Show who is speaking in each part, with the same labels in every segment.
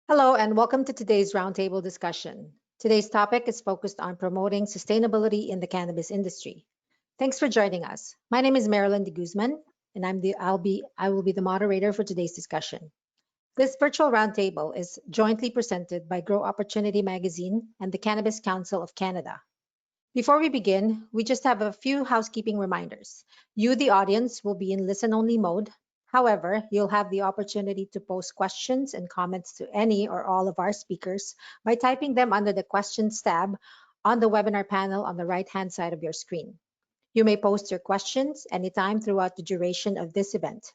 Speaker 1: Hello, and welcome to today's roundtable discussion. Today's topic is focused on promoting sustainability in the cannabis industry. Thanks for joining us. My name is Marilyn de Guzman, and I will be the moderator for today's discussion. This virtual roundtable is jointly presented by Grow Opportunity Magazine and the Cannabis Council of Canada. Before we begin, we just have a few housekeeping reminders. You, the audience, will be in listen-only mode. However, you'll have the opportunity to post questions and comments to any or all of our speakers by typing them under the Questions tab on the webinar panel on the right-hand side of your screen. You may post your questions anytime throughout the duration of this event.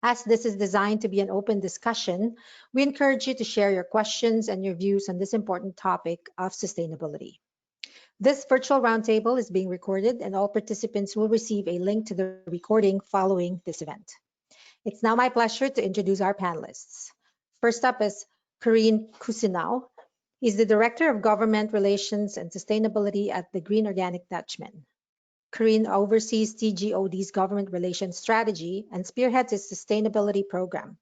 Speaker 1: As this is designed to be an open discussion, we encourage you to share your questions and your views on this important topic of sustainability. This virtual roundtable is being recorded, and all participants will receive a link to the recording following this event. It's now my pleasure to introduce our panelists. First up is Karine Cousineau. He's the Director of Government Relations and Sustainability at the Green Organic Dutchman. Karine oversees TGOD's government relations strategy and spearheads its sustainability program.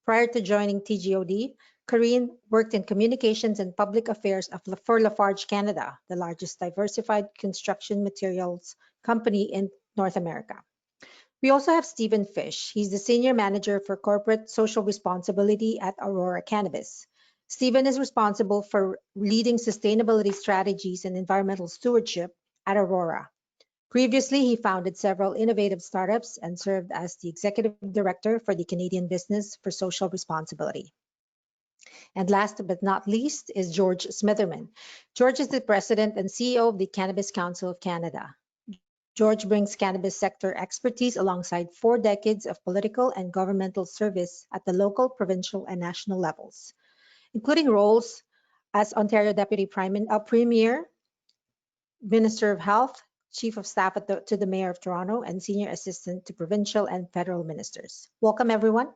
Speaker 1: Prior to joining TGOD, Karine worked in communications and public affairs for Lafarge Canada, the largest diversified construction materials company in North America. We also have Stephen Fish. He's the Senior Manager for Corporate Social Responsibility at Aurora Cannabis. Stephen is responsible for leading sustainability strategies and environmental stewardship at Aurora. Previously, he founded several innovative startups and served as the Executive Director for the Canadian Business for Social Responsibility. And last but not least is George Smitherman. George is the President and CEO of the Cannabis Council of Canada. George brings cannabis sector expertise alongside 4 decades of political and governmental service at the local, provincial, and national levels, including roles as Ontario Deputy Premier, Minister of Health, Chief of Staff to the Mayor of Toronto, and Senior Assistant to Provincial and Federal Ministers. Welcome, everyone.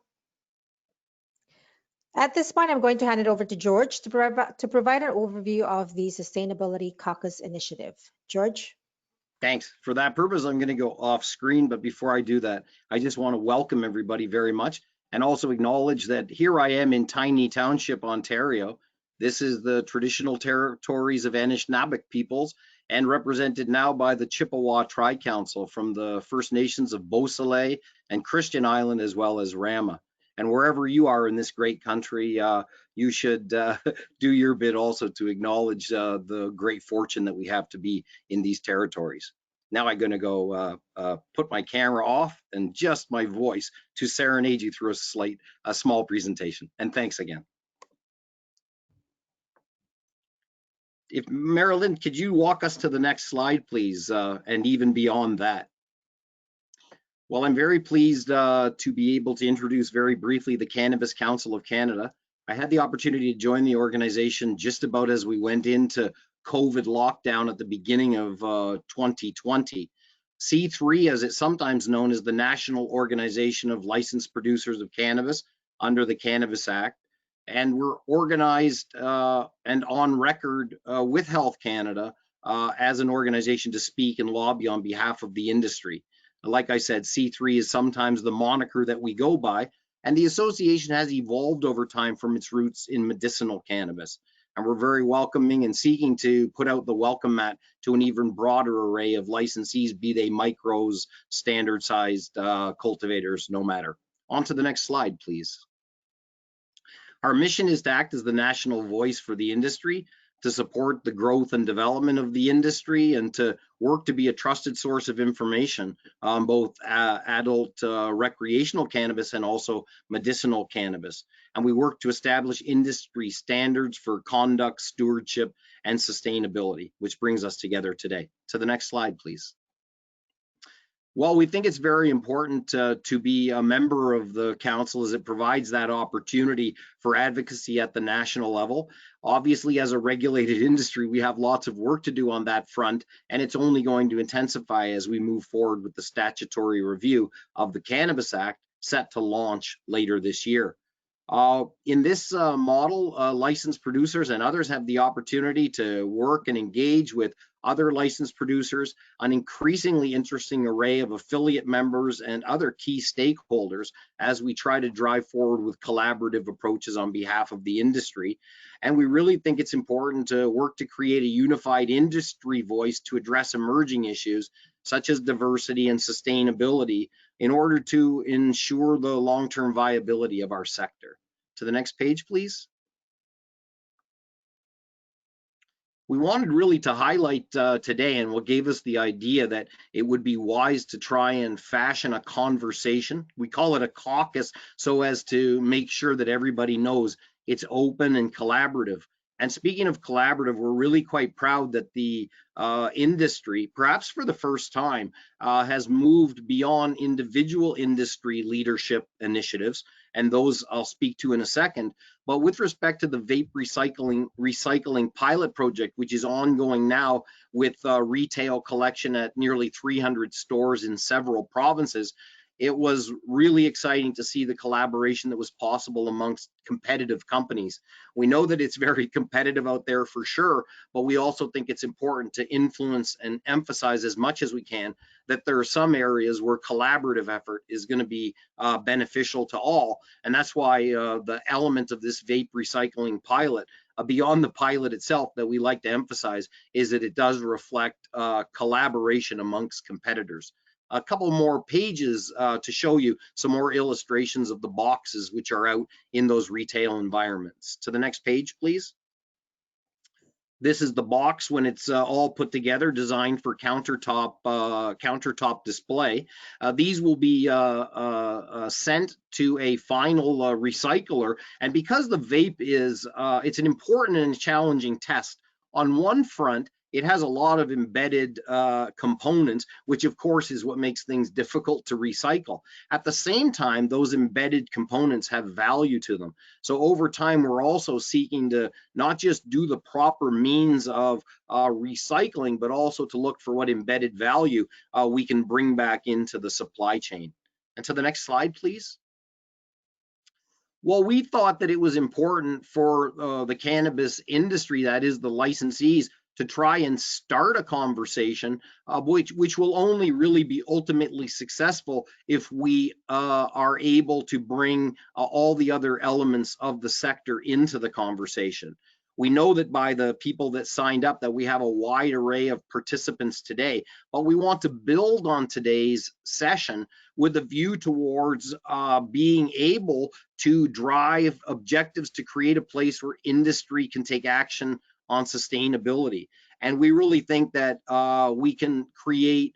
Speaker 1: At this point, I'm going to hand it over to George to provide an overview of the Sustainability Caucus Initiative. George?
Speaker 2: Thanks. For that purpose, I'm going to go off screen, but before I do that, I just want to welcome everybody very much and also acknowledge that here I am in Tiny Township, Ontario. This is the traditional territories of Anishinaabeg peoples and represented now by the Chippewa Tri-Council from the First Nations of Beausoleil and Christian Island, as well as Rama. And wherever you are in this great country, you should do your bit also to acknowledge the great fortune that we have to be in these territories. Now I'm going to go put my camera off and just my voice to serenade you through a small presentation. And thanks again. If Marilyn, could you walk us to the next slide, please, and even beyond that? Well, I'm very pleased to be able to introduce very briefly the Cannabis Council of Canada. I had the opportunity to join the organization just about as we went into COVID lockdown at the beginning of 2020. C3, as it's sometimes known, is the National Organization of Licensed Producers of Cannabis under the Cannabis Act. And we're organized and on record with Health Canada as an organization to speak and lobby on behalf of the industry. Like I said, C3 is sometimes the moniker that we go by, and the association has evolved over time from its roots in medicinal cannabis. And we're very welcoming and seeking to put out the welcome mat to an even broader array of licensees, be they micros, standard-sized cultivators, no matter. On to the next slide, please. Our mission is to act as the national voice for the industry, to support the growth and development of the industry, and to work to be a trusted source of information on both adult recreational cannabis and also medicinal cannabis. And we work to establish industry standards for conduct, stewardship, and sustainability, which brings us together today. To the next slide, please. Well, we think it's very important to be a member of the council, as it provides that opportunity for advocacy at the national level. Obviously, as a regulated industry, we have lots of work to do on that front, and it's only going to intensify as we move forward with the statutory review of the Cannabis Act set to launch later this year. In this model, licensed producers and others have the opportunity to work and engage with other licensed producers, an increasingly interesting array of affiliate members and other key stakeholders as we try to drive forward with collaborative approaches on behalf of the industry. And we really think it's important to work to create a unified industry voice to address emerging issues such as diversity and sustainability in order to ensure the long-term viability of our sector. To the next page, please. We wanted really to highlight today, and what gave us the idea that it would be wise to try and fashion a conversation. We call it a caucus so as to make sure that everybody knows it's open and collaborative. And speaking of collaborative, we're really quite proud that the industry, perhaps for the first time, has moved beyond individual industry leadership initiatives, and those I'll speak to in a second. But with respect to the vape recycling pilot project, which is ongoing now with retail collection at nearly 300 stores in several provinces, it was really exciting to see the collaboration that was possible amongst competitive companies. We know that it's very competitive out there for sure, but we also think it's important to influence and emphasize as much as we can that there are some areas where collaborative effort is going to be beneficial to all. And that's why the element of this vape recycling pilot, beyond the pilot itself, that we like to emphasize is that it does reflect collaboration amongst competitors. A couple more pages to show you some more illustrations of the boxes which are out in those retail environments. To the next page, please. This is the box when it's all put together, designed for countertop display. These will be sent to a final recycler, and because the vape is, it's an important and challenging test. On one front, it has a lot of embedded components, which of course is what makes things difficult to recycle. At the same time, those embedded components have value to them. So over time, we're also seeking to not just do the proper means of recycling, but also to look for what embedded value we can bring back into the supply chain. And to the next slide, please. Well, we thought that it was important for the cannabis industry, that is the licensees, to try and start a conversation which will only really be ultimately successful if we are able to bring all the other elements of the sector into the conversation. We know that by the people that signed up that we have a wide array of participants today, but we want to build on today's session with a view towards being able to drive objectives to create a place where industry can take action on sustainability. And we really think that we can create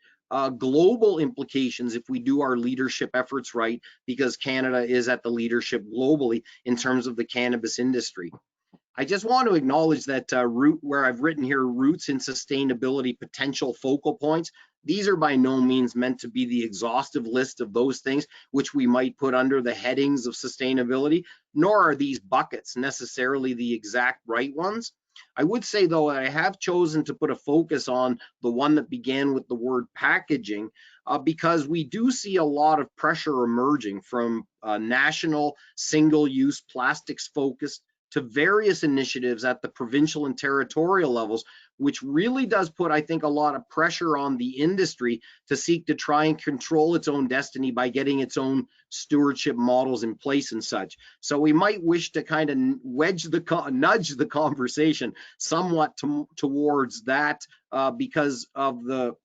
Speaker 2: global implications if we do our leadership efforts right, because Canada is at the leadership globally in terms of the cannabis industry. I just want to acknowledge that where I've written here, roots in sustainability potential focal points. These are by no means meant to be the exhaustive list of those things which we might put under the headings of sustainability, nor are these buckets necessarily the exact right ones. I would say, though, that I have chosen to put a focus on the one that began with the word packaging, because we do see a lot of pressure emerging from national single-use plastics focused to various initiatives at the provincial and territorial levels, which really does put, I think, a lot of pressure on the industry to seek to try and control its own destiny by getting its own stewardship models in place and such. So we might wish to kind of nudge the conversation somewhat towards that because of the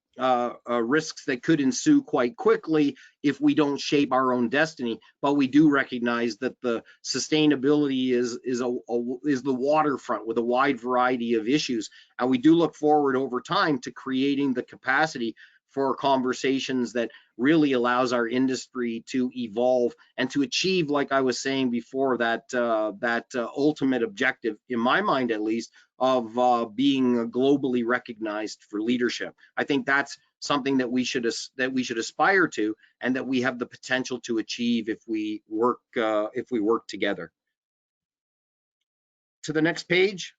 Speaker 2: risks that could ensue quite quickly if we don't shape our own destiny. But we do recognize that the sustainability is the waterfront with a wide variety of issues, and we do look forward over time to creating the capacity for conversations that really allows our industry to evolve and to achieve, like I was saying before, that ultimate objective, in my mind at least, of being globally recognized for leadership. I think that's something that we should aspire to, and that we have the potential to achieve if we work together. To the next page.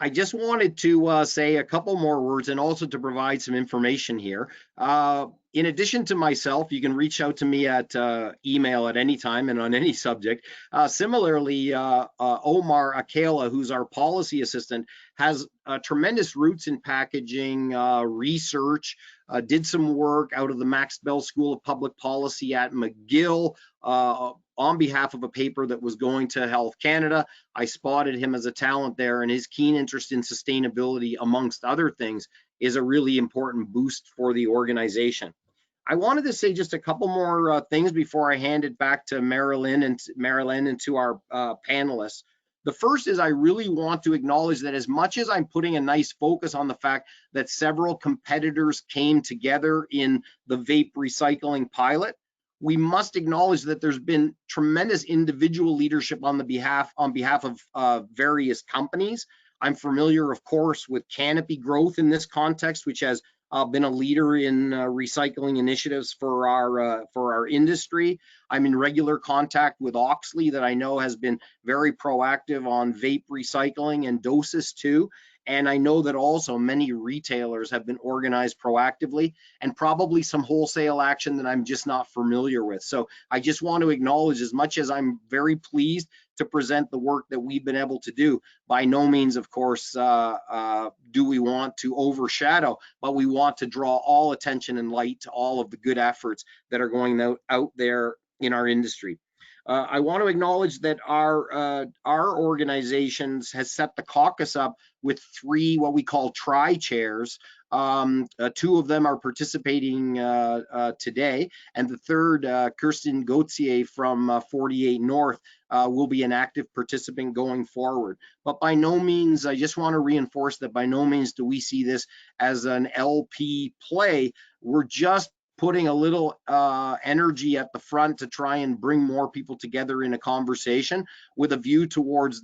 Speaker 2: I just wanted to say a couple more words and also to provide some information here. In addition to myself, you can reach out to me at email at any time and on any subject. Similarly, Omar Akela, who's our policy assistant, has tremendous roots in packaging, research, did some work out of the Max Bell School of Public Policy at McGill on behalf of a paper that was going to Health Canada. I spotted him as a talent there, and his keen interest in sustainability, amongst other things, is a really important boost for the organization. I wanted to say just a couple more things before I hand it back to Marilyn and to our panelists. The first is I really want to acknowledge that as much as I'm putting a nice focus on the fact that several competitors came together in the vape recycling pilot, we must acknowledge that there's been tremendous individual leadership on behalf of various companies. I'm familiar, of course, with Canopy Growth in this context, which has been a leader in recycling initiatives for our industry. I'm in regular contact with Auxly, that I know has been very proactive on vape recycling, and Dosys too. And I know that also many retailers have been organized proactively, and probably some wholesale action that I'm just not familiar with. So I just want to acknowledge, as much as I'm very pleased to present the work that we've been able to do, by no means, of course, do we want to overshadow, but we want to draw all attention and light to all of the good efforts that are going out there in our industry. I want to acknowledge that our organizations has set the caucus up with 3 what we call tri-chairs. 2 of them are participating today, and the third, Kirsten Gauthier from 48 North, will be an active participant going forward. But by no means, I just want to reinforce that by no means do we see this as an LP play. We're just putting a little energy at the front to try and bring more people together in a conversation, with a view towards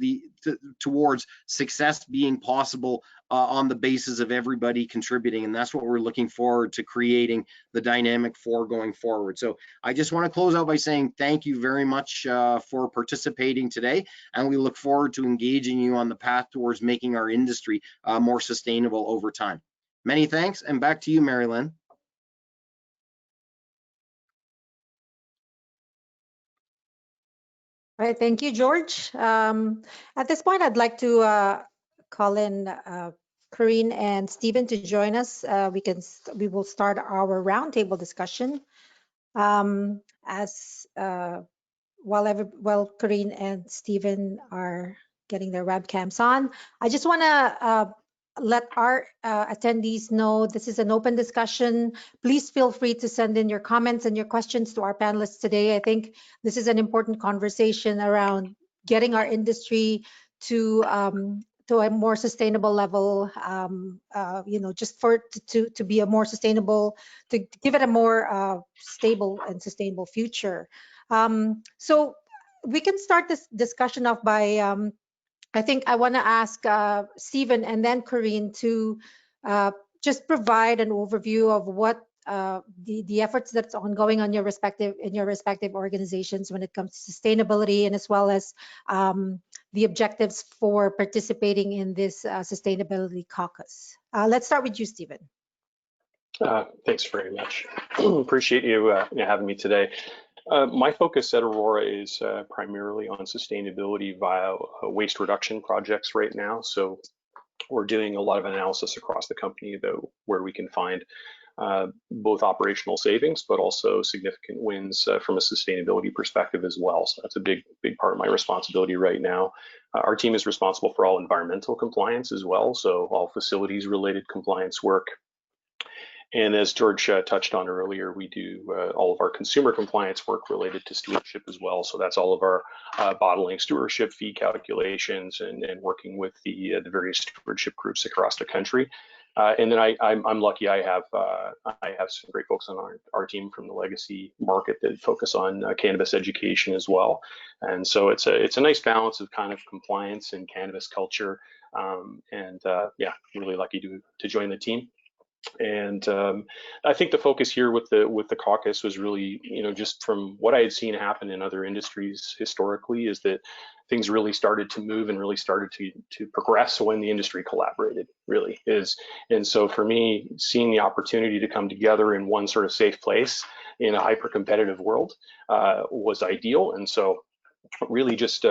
Speaker 2: success being possible on the basis of everybody contributing. And that's what we're looking forward to creating the dynamic for going forward. So I just want to close out by saying thank you very much for participating today, and we look forward to engaging you on the path towards making our industry more sustainable over time. Many thanks, and back to you, Mary Lynn.
Speaker 1: All right, thank you, George. At this point, I'd like to call in Corinne and Stephen to join us. We will start our roundtable discussion. While Corinne and Stephen are getting their webcams on, I just want to let our attendees know this is an open discussion. Please feel free to send in your comments and your questions to our panelists today. I think this is an important conversation around getting our industry to a more sustainable level, just for to be a more sustainable, to give it a more stable and sustainable future. So we can start this discussion off by I think I want to ask Stephen and then Corinne to just provide an overview of what the efforts that's ongoing on your respective organizations when it comes to sustainability, and as well as the objectives for participating in this sustainability caucus. Let's start with you, Stephen.
Speaker 3: Thanks very much. Appreciate you having me today. My focus at Aurora is primarily on sustainability via waste reduction projects right now. So we're doing a lot of analysis across the company about where we can find both operational savings, but also significant wins from a sustainability perspective as well. So that's a big part of my responsibility right now. Our team is responsible for all environmental compliance as well, so all facilities related compliance work. And as George touched on earlier, we do all of our consumer compliance work related to stewardship as well. So that's all of our bottling stewardship fee calculations and working with the various stewardship groups across the country. And then I'm lucky I have some great folks on our team from the legacy market that focus on cannabis education as well. And so it's a nice balance of kind of compliance and cannabis culture. Yeah, really lucky to join the team. And I think the focus here with the caucus was really, just from what I had seen happen in other industries historically, is that things really started to move and really started to progress when the industry collaborated, really is. And so for me, seeing the opportunity to come together in one sort of safe place in a hyper competitive world was ideal. And so really just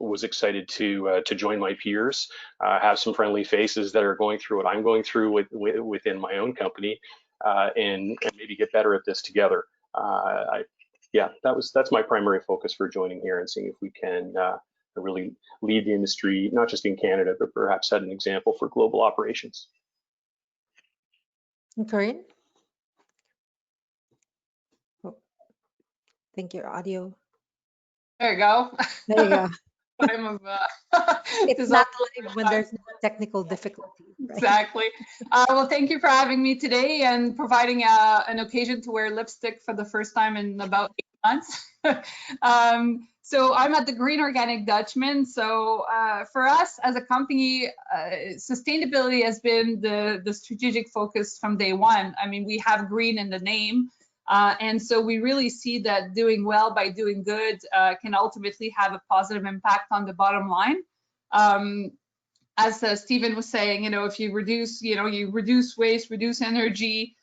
Speaker 3: was excited to join my peers, have some friendly faces that are going through what I'm going through within my own company, and maybe get better at this together. Yeah, that's my primary focus for joining here and seeing if we can really lead the industry, not just in Canada, but perhaps set an example for global operations.
Speaker 1: Corinne? Oh, I think your audio.
Speaker 4: There you go.
Speaker 1: There you go.
Speaker 4: Time of,
Speaker 1: It's not live when there's no technical difficulties. Right?
Speaker 4: Exactly. Well, thank you for having me today and providing an occasion to wear lipstick for the first time in about 8 months. So I'm at the Green Organic Dutchman. So for us as a company, sustainability has been the strategic focus from day one. I mean, we have green in the name. And so we really see that doing well by doing good can ultimately have a positive impact on the bottom line. As Stephen was saying, if you reduce, you reduce waste, reduce energy,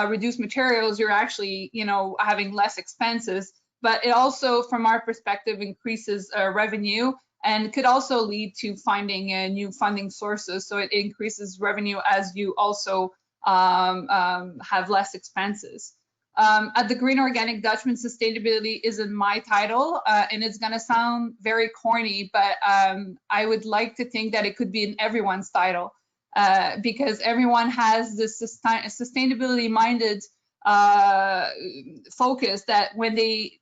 Speaker 4: reduce materials, you're actually, having less expenses. But it also, from our perspective, increases revenue and could also lead to finding new funding sources. So it increases revenue as you also have less expenses. At the Green Organic Dutchman, sustainability isn't my title, and it's going to sound very corny, but I would like to think that it could be in everyone's title, because everyone has this sustainability-minded focus that when they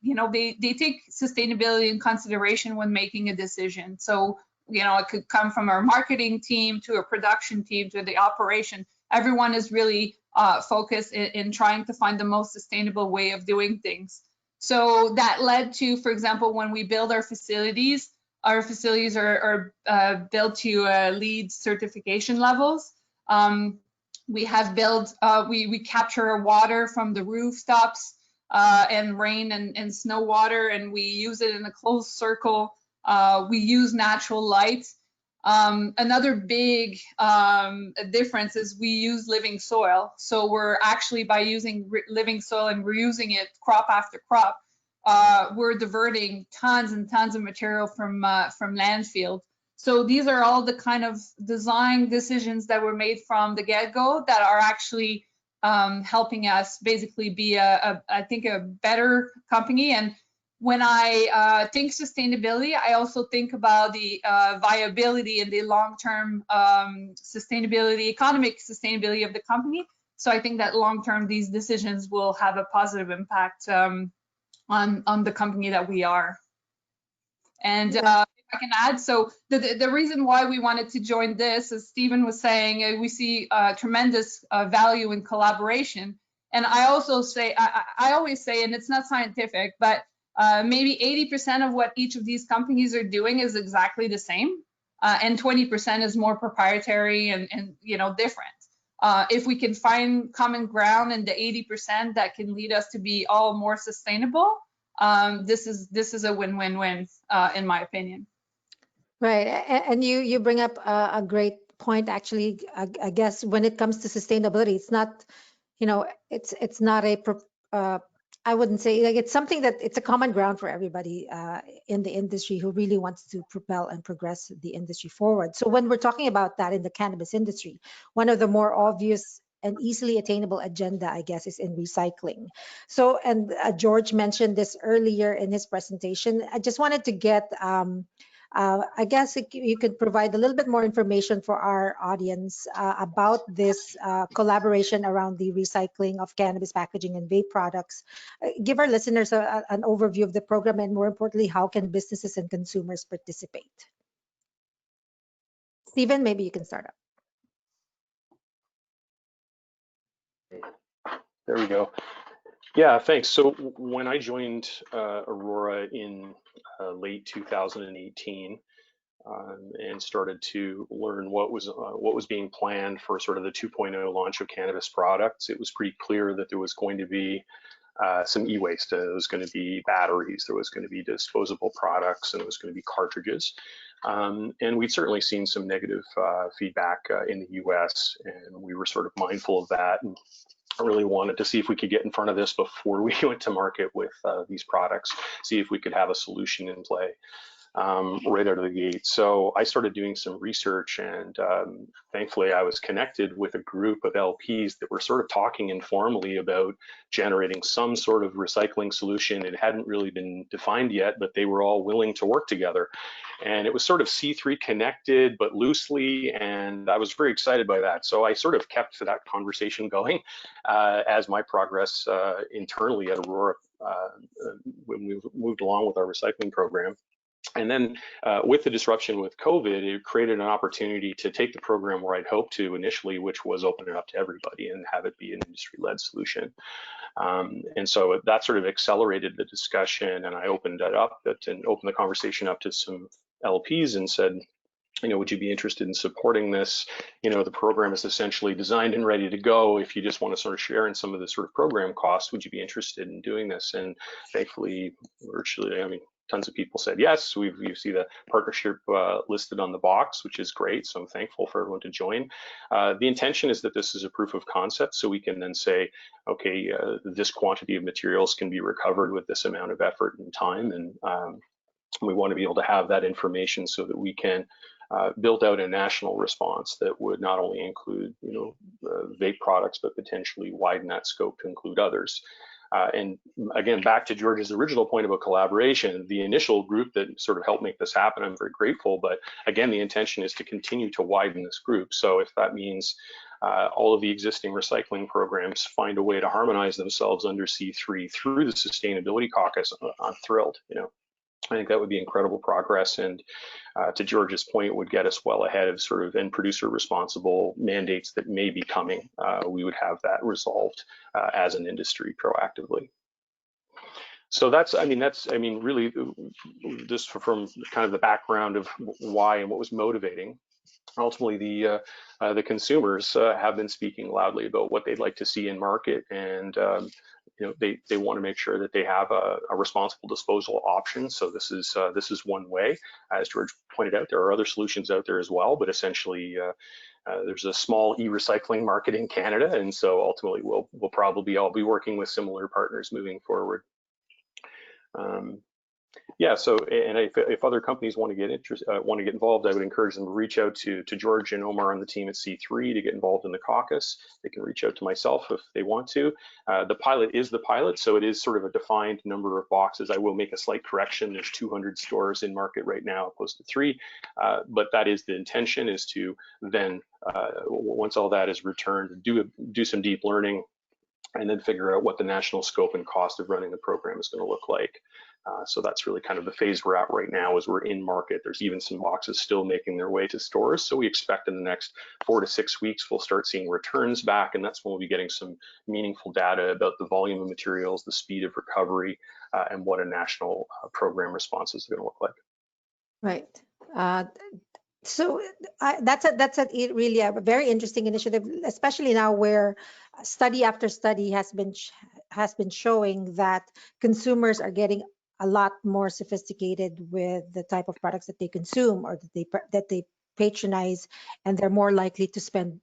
Speaker 4: take sustainability in consideration when making a decision. So, it could come from our marketing team to a production team to the operation. Everyone is really focused in trying to find the most sustainable way of doing things. So that led to, for example, when we build our facilities are built to LEED certification levels. We have built, we capture water from the rooftops and rain and snow water, and we use it in a closed circle. We use natural light. Another big difference is we use living soil. So we're actually, by using living soil and reusing it crop after crop, we're diverting tons and tons of material from landfill. So these are all the kind of design decisions that were made from the get-go that are actually helping us basically be I think a better company. And when I think sustainability, I also think about the viability and the long-term sustainability, economic sustainability of the company. So I think that long-term these decisions will have a positive impact on the company that we are. And if I can add, so the reason why we wanted to join this, as Stephen was saying, we see tremendous value in collaboration. And I also say, I always say, and it's not scientific, but maybe 80% of what each of these companies are doing is exactly the same, and 20% is more proprietary and different. If we can find common ground in the 80% that can lead us to be all more sustainable, this is a win-win-win in my opinion.
Speaker 1: Right, and you bring up a great point. Actually, I guess when it comes to sustainability, it's not, it's not a I wouldn't say, like, it's something that it's a common ground for everybody in the industry who really wants to propel and progress the industry forward. So when we're talking about that in the cannabis industry, one of the more obvious and easily attainable agenda, I guess, is in recycling. So, and George mentioned this earlier in his presentation. I just wanted to get, I guess you could provide a little bit more information for our audience about this collaboration around the recycling of cannabis packaging and vape products. Give our listeners an overview of the program, and more importantly, how can businesses and consumers participate? Stephen, maybe you can start up.
Speaker 3: There we go. Yeah, thanks. So when I joined Aurora in late 2018, and started to learn what was being planned for sort of the 2.0 launch of cannabis products. It was pretty clear that there was going to be some e-waste. There was going to be batteries, there was going to be disposable products, and there was going to be cartridges. And we'd certainly seen some negative feedback in the US, and we were sort of mindful of that. And I really wanted to see if we could get in front of this before we went to market with these products, see if we could have a solution in play right out of the gate. So I started doing some research, and thankfully I was connected with a group of LPs that were sort of talking informally about generating some sort of recycling solution. It hadn't really been defined yet, but they were all willing to work together. And it was sort of C3 connected, but loosely, and I was very excited by that. So I sort of kept that conversation going as my progress internally at Aurora when we moved along with our recycling program. And then with the disruption with COVID, it created an opportunity to take the program where I'd hoped to initially, which was open it up to everybody and have it be an industry-led solution. And so that sort of accelerated the discussion, and I opened it up and opened the conversation up to some LPs and said, would you be interested in supporting this? The program is essentially designed and ready to go. If you just want to sort of share in some of the sort of program costs, would you be interested in doing this? And thankfully, virtually, tons of people said yes. You see the partnership listed on the box, which is great. So I'm thankful for everyone to join. The intention is that this is a proof of concept, so we can then say, okay, this quantity of materials can be recovered with this amount of effort and time. And we want to be able to have that information so that we can build out a national response that would not only include, vape products, but potentially widen that scope to include others. And again, back to George's original point about collaboration, the initial group that sort of helped make this happen, I'm very grateful. But again, the intention is to continue to widen this group. So if that means all of the existing recycling programs find a way to harmonize themselves under C3 through the Sustainability Caucus, I'm thrilled. I think that would be incredible progress, and to George's point, would get us well ahead of sort of end producer responsible mandates that may be coming. We would have that resolved as an industry proactively. So that's really just from kind of the background of why and what was motivating. Ultimately, the consumers have been speaking loudly about what they'd like to see in market, and they want to make sure that they have a responsible disposal option. So this is one way. As George pointed out, there are other solutions out there as well, but essentially there's a small e-recycling market in Canada, and so ultimately we'll probably all be working with similar partners moving forward. Yeah, so and if other companies want to get involved, I would encourage them to reach out to George and Omar on the team at C3 to get involved in the caucus. They can reach out to myself if they want to. The pilot is the pilot, so it is sort of a defined number of boxes. I will make a slight correction. There's 200 stores in market right now, opposed to 3, but that is the intention, is to then once all that is returned, do some deep learning, and then figure out what the national scope and cost of running the program is going to look like. So that's really kind of the phase we're at right now, as we're in market. There's even some boxes still making their way to stores. So we expect in the next 4 to 6 weeks, we'll start seeing returns back, and that's when we'll be getting some meaningful data about the volume of materials, the speed of recovery, and what a national program response is going to look like.
Speaker 1: Right. So that's really a very interesting initiative, especially now where study after study has been showing that consumers are getting a lot more sophisticated with the type of products that they consume or that they patronize, and they're more likely to spend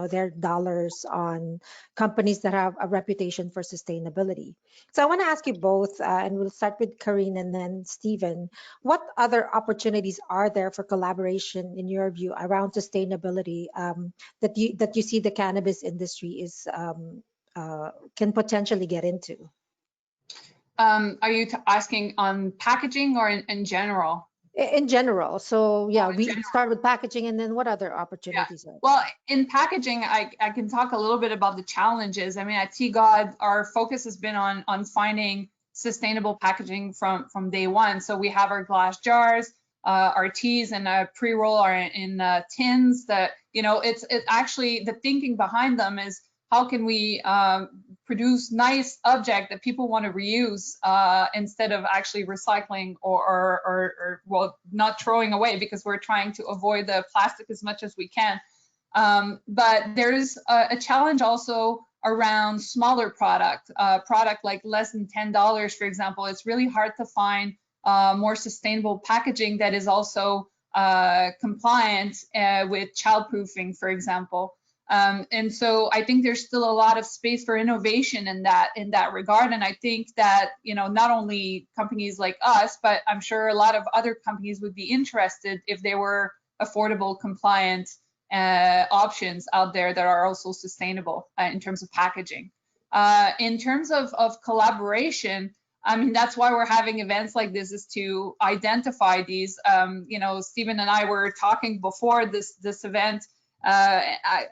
Speaker 1: their dollars on companies that have a reputation for sustainability. So I want to ask you both, and we'll start with Karine and then Stephen, what other opportunities are there for collaboration in your view around sustainability that you see the cannabis industry is can potentially get into?
Speaker 4: Are you asking on packaging or in general?
Speaker 1: In general. So yeah, we start with packaging, and then what other opportunities are there?
Speaker 4: Well, in packaging, I can talk a little bit about the challenges. I mean, at TGOD, our focus has been on finding sustainable packaging from day one. So we have our glass jars, our teas and pre-roll are in tins. That it's actually the thinking behind them is how can we produce nice object that people want to reuse instead of actually recycling or well, not throwing away, because we're trying to avoid the plastic as much as we can. But there's a challenge also around smaller product like less than $10, for example. It's really hard to find more sustainable packaging that is also compliant with childproofing, for example. And so I think there's still a lot of space for innovation in that regard. And I think that, you know, not only companies like us, but I'm sure a lot of other companies would be interested if there were affordable, compliant options out there that are also sustainable in terms of packaging. In terms of collaboration, I mean, that's why we're having events like this, is to identify these. You know, Stephen and I were talking before this event,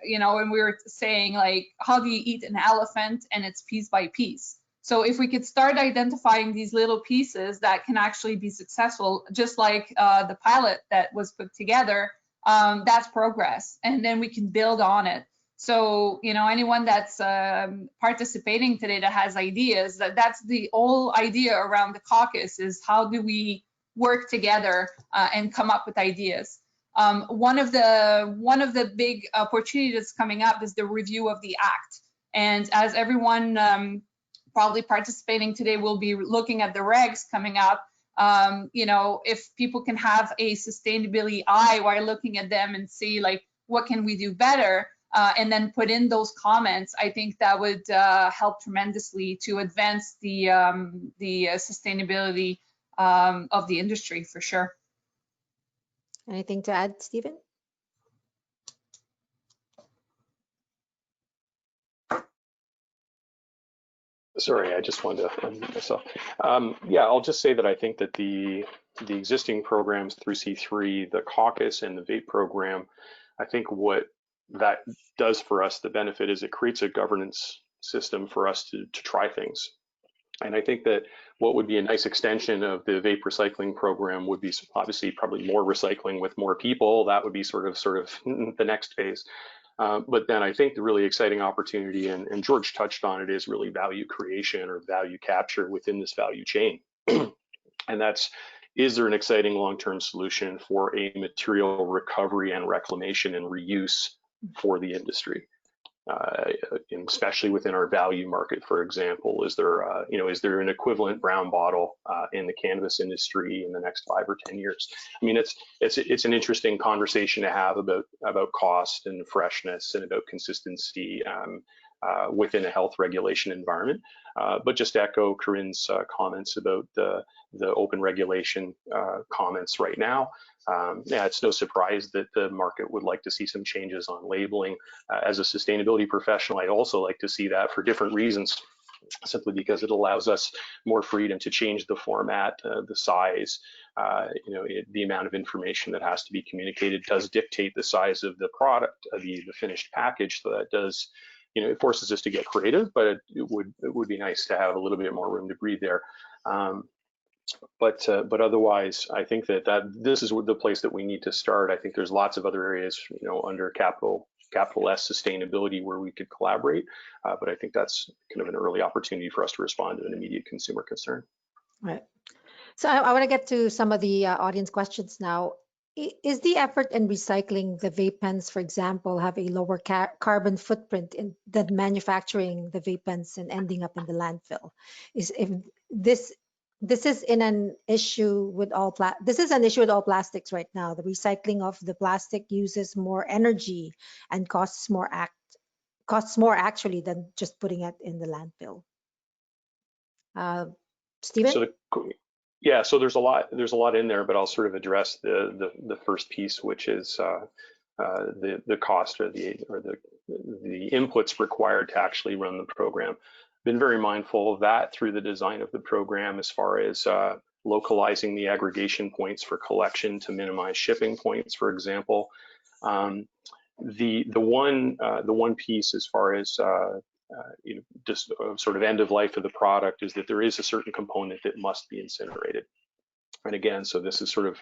Speaker 4: you know, and we were saying, like, how do you eat an elephant? And it's piece by piece. So if we could start identifying these little pieces that can actually be successful, just like the pilot that was put together, that's progress, and then we can build on it. So, you know, anyone that's participating today that has ideas, that's the whole idea around the caucus, is how do we work together and come up with ideas. One of the big opportunities that's coming up is the review of the Act. And as everyone probably participating today will be looking at the regs coming up, you know, if people can have a sustainability eye while looking at them and see, like, what can we do better, and then put in those comments, I think that would help tremendously to advance the sustainability of the industry, for sure.
Speaker 1: Anything to add, Stephen?
Speaker 3: Sorry, I just wanted to unmute myself. Yeah, I'll just say that I think that the existing programs through C3, the caucus and the vape program, I think what that does for us, the benefit is it creates a governance system for us to try things. And I think that what would be a nice extension of the vape recycling program would be obviously probably more recycling with more people. That would be sort of the next phase. But then I think the really exciting opportunity, and George touched on it, is really value creation or value capture within this value chain. And that's, is there an exciting long-term solution for a material recovery and reclamation and reuse for the industry? Especially within our value market, for example, is there, you know, is there an equivalent brown bottle in the cannabis industry in the next 5 or 10 years? I mean, it's an interesting conversation to have about cost and freshness and about consistency within a health regulation environment. But just to echo Corinne's comments about the open regulation comments right now. Yeah, it's no surprise that the market would like to see some changes on labeling. As a sustainability professional, I'd also like to see that for different reasons, simply because it allows us more freedom to change the format, the size, you know, the amount of information that has to be communicated does dictate the size of the product, the finished package. So that does, you know, it forces us to get creative, but it would be nice to have a little bit more room to breathe there. But otherwise, I think that this is the place that we need to start. I think there's lots of other areas, you know, under capital S sustainability where we could collaborate. But I think that's kind of an early opportunity for us to respond to an immediate consumer concern.
Speaker 1: Right. So I want to get to some of the audience questions now. Is the effort in recycling the vape pens, for example, have a lower carbon footprint than manufacturing the vape pens and ending up in the landfill? This is an issue with all plastics right now. The recycling of the plastic uses more energy and costs more actually than just putting it in the landfill. Stephen?
Speaker 3: So yeah, so there's a lot in there, but I'll sort of address the first piece, which is the cost or the inputs required to actually run the program. Been very mindful of that through the design of the program, as far as localizing the aggregation points for collection to minimize shipping points, for example. The one piece, as far as you know, just sort of end of life of the product, is that there is a certain component that must be incinerated. And again, so this is sort of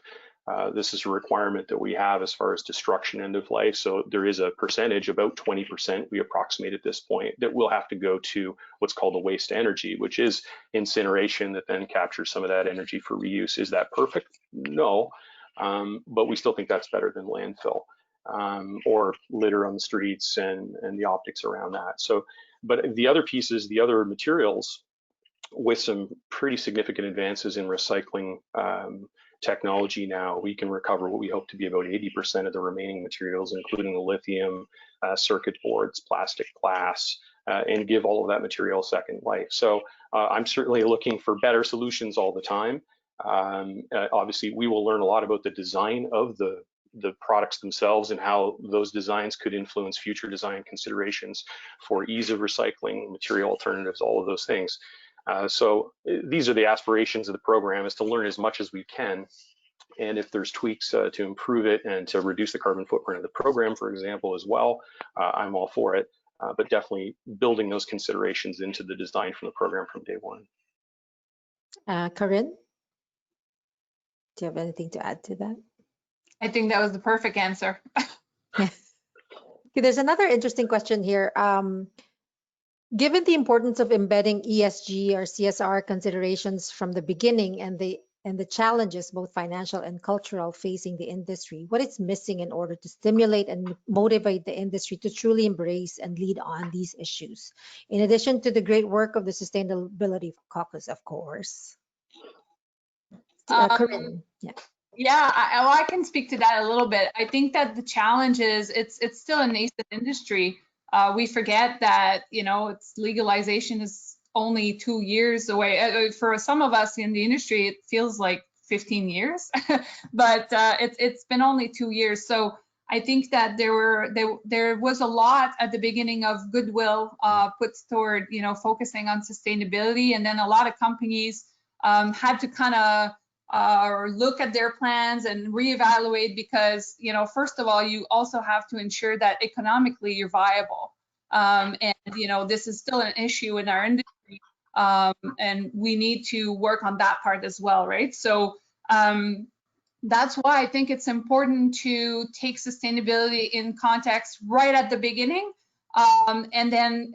Speaker 3: this is a requirement that we have as far as destruction end of life. So there is a percentage, about 20%, we approximate at this point, that will have to go to what's called the waste energy, which is incineration that then captures some of that energy for reuse. Is that perfect? No, but we still think that's better than landfill or litter on the streets and the optics around that. So, but the other pieces, the other materials, with some pretty significant advances in recycling technology now, we can recover what we hope to be about 80% of the remaining materials, including the lithium, circuit boards, plastic glass, and give all of that material a second life. So I'm certainly looking for better solutions all the time. Obviously, we will learn a lot about the design of the products themselves and how those designs could influence future design considerations for ease of recycling, material alternatives, all of those things. So these are the aspirations of the program, is to learn as much as we can. And if there's tweaks to improve it and to reduce the carbon footprint of the program, for example, as well, I'm all for it. But definitely building those considerations into the design from the program from day one.
Speaker 1: Corinne, do you have anything to add to that?
Speaker 4: I think that was the perfect answer.
Speaker 1: Okay, there's another interesting question here. Given the importance of embedding ESG or CSR considerations from the beginning and the challenges, both financial and cultural, facing the industry, what is missing in order to stimulate and motivate the industry to truly embrace and lead on these issues, in addition to the great work of the Sustainability Caucus, of course? Corinne, yeah.
Speaker 4: Yeah, I can speak to that a little bit. I think that the challenge is it's still a nascent industry. We forget that, its legalization is only 2 years away. For some of us in the industry, it feels like 15 years, but it's been only 2 years. So I think that there was a lot at the beginning of goodwill put toward, focusing on sustainability, and then a lot of companies had to kind of or look at their plans and reevaluate, because first of all, you also have to ensure that economically you're viable, and this is still an issue in our industry, and we need to work on that part as well, right? So that's why I think it's important to take sustainability in context right at the beginning, and then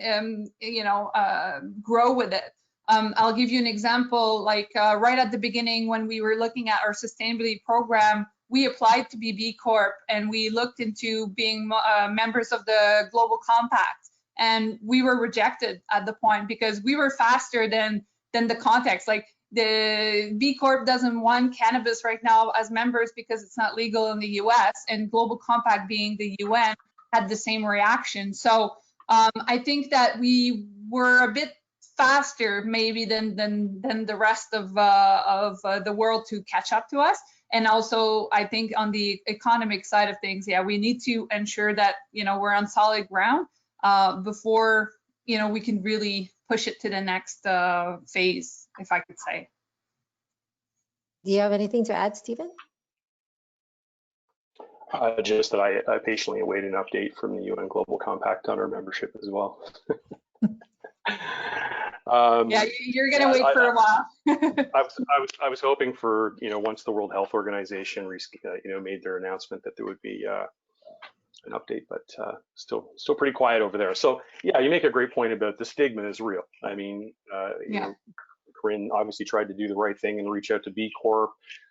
Speaker 4: grow with it. I'll give you an example, like right at the beginning when we were looking at our sustainability program, we applied to be B Corp and we looked into being members of the Global Compact, and we were rejected at the point because we were faster than the context. Like the B Corp doesn't want cannabis right now as members because it's not legal in the US, and Global Compact being the UN had the same reaction. So I think that we were a bit faster maybe than the rest of the world to catch up to us. And also I think on the economic side of things, yeah, we need to ensure that we're on solid ground before we can really push it to the next phase, if I could say.
Speaker 1: Do you have anything to add, Stephen?
Speaker 3: Just that I patiently await an update from the UN Global Compact on our membership as well.
Speaker 4: Yeah, you're gonna wait for a while.
Speaker 3: I was hoping for once the World Health Organization made their announcement that there would be an update, but still pretty quiet over there. So yeah, you make a great point about the stigma is real. I mean, Corinne obviously tried to do the right thing and reach out to B Corp,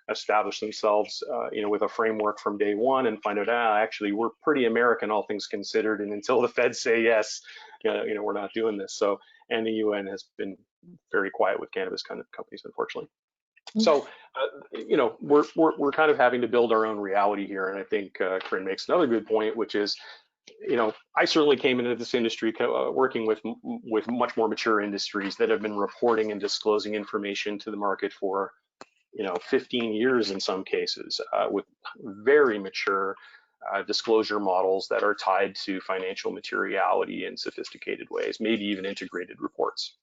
Speaker 3: establish themselves with a framework from day one, and find out actually we're pretty American, all things considered, and until the feds say yes, we're not doing this. So, and the UN has been very quiet with cannabis kind of companies, unfortunately. So, we're kind of having to build our own reality here. And I think Corinne makes another good point, which is, I certainly came into this industry working with much more mature industries that have been reporting and disclosing information to the market for, 15 years in some cases, with very mature disclosure models that are tied to financial materiality in sophisticated ways, maybe even integrated reports.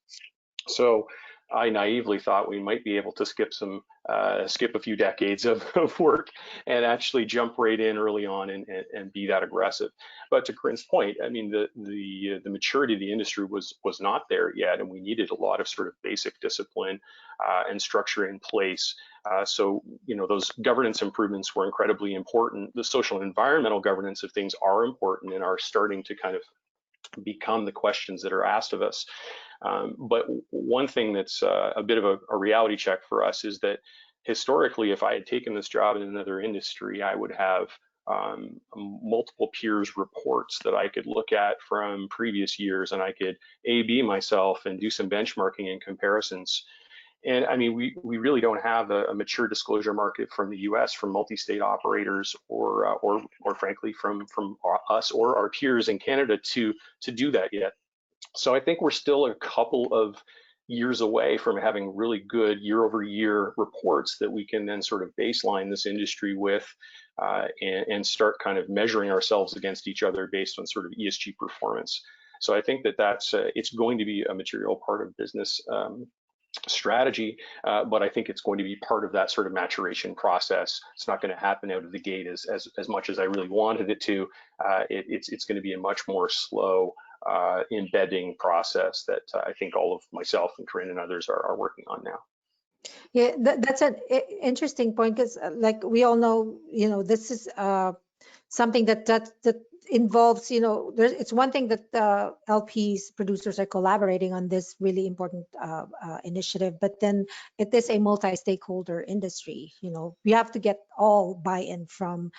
Speaker 3: So I naively thought we might be able to skip a few decades of work and actually jump right in early on and be that aggressive. But to Corinne's point, I mean, the maturity of the industry was not there yet, and we needed a lot of sort of basic discipline and structure in place. So, those governance improvements were incredibly important. The social and environmental governance of things are important and are starting to kind of become the questions that are asked of us. But one thing that's a bit of a reality check for us is that historically, if I had taken this job in another industry, I would have multiple peers reports that I could look at from previous years, and I could A/B myself and do some benchmarking and comparisons. And I mean, we really don't have a mature disclosure market from the U.S. from multi-state operators, or frankly from us or our peers in Canada to do that yet. So I think we're still a couple of years away from having really good year-over-year reports that we can then sort of baseline this industry with and start kind of measuring ourselves against each other based on sort of ESG performance. So I think that's it's going to be a material part of business strategy, but I think it's going to be part of that sort of maturation process. It's not going to happen out of the gate as much as I really wanted it to. It's going to be a much more slow embedding process that I think all of myself and Corinne and others are working on now.
Speaker 1: Yeah, that's an interesting point, because like we all know, this is something that involves, it's one thing that LPs producers are collaborating on this really important initiative, but then it is a multi-stakeholder industry. We have to get all buy-in from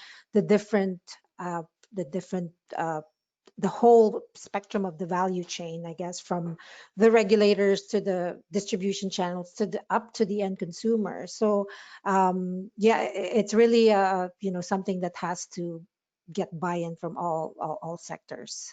Speaker 1: the whole spectrum of the value chain, I guess, from the regulators to the distribution channels up to the end consumer. So yeah, it's really something that has to get buy-in from all sectors.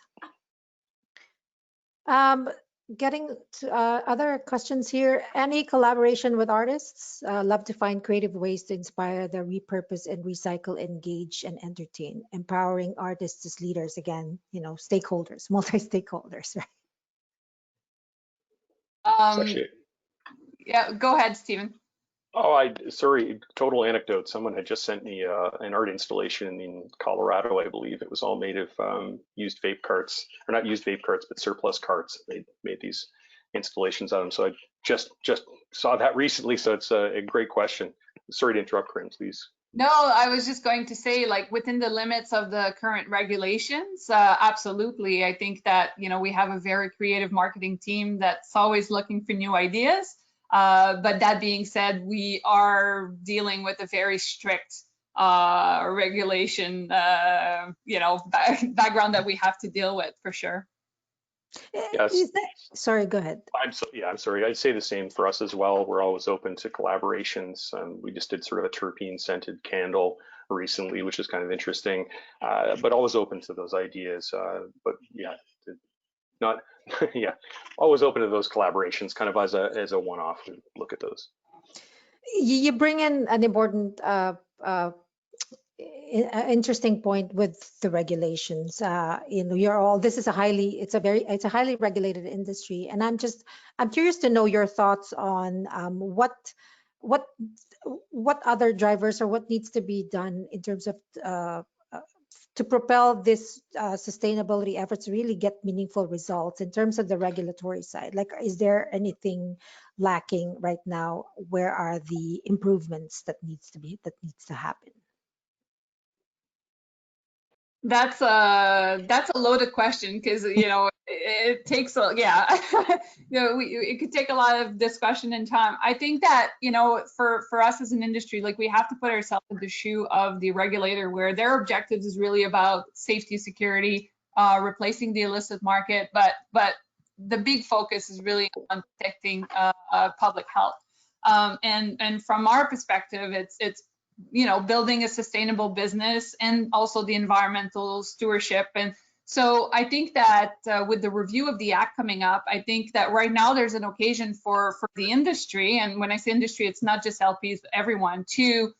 Speaker 1: Getting to other questions here. Any collaboration with artists? Love to find creative ways to inspire the repurpose and recycle, engage and entertain. Empowering artists as leaders, again, stakeholders, multi-stakeholders, right?
Speaker 4: Yeah, go ahead, Stephen.
Speaker 3: Oh, sorry, total anecdote. Someone had just sent me an art installation in Colorado, I believe. It was all made of used vape carts, or not used vape carts, but surplus carts. They made these installations out of them. So I just saw that recently. So it's a great question. Sorry to interrupt, Corinne, please.
Speaker 4: No, I was just going to say, like, within the limits of the current regulations, absolutely. I think that, we have a very creative marketing team that's always looking for new ideas. But that being said, we are dealing with a very strict regulation, background that we have to deal with, for sure.
Speaker 3: Yes.
Speaker 1: Sorry, go ahead.
Speaker 3: I'm sorry. I'd say the same for us as well. We're always open to collaborations. We just did sort of a terpene scented candle recently, which is kind of interesting, but always open to those ideas. But yeah, not yeah, always open to those collaborations, kind of as a one-off. Look at those. You
Speaker 1: bring in an important interesting point with the regulations. This is a highly regulated industry, and I'm curious to know your thoughts on what other drivers or what needs to be done in terms of to propel this sustainability efforts to really get meaningful results in terms of the regulatory side. Like, is there anything lacking right now? Where are the improvements that needs to happen?
Speaker 4: That's a loaded question, because it takes it could take a lot of discussion and time. I think that for us as an industry, like, we have to put ourselves in the shoe of the regulator, where their objectives is really about safety, security, replacing the illicit market, but the big focus is really on protecting public health. And from our perspective, it's building a sustainable business and also the environmental stewardship. And so I think that with the review of the Act coming up, I think that right now there's an occasion for the industry, and when I say industry, it's not just LPs, but everyone, to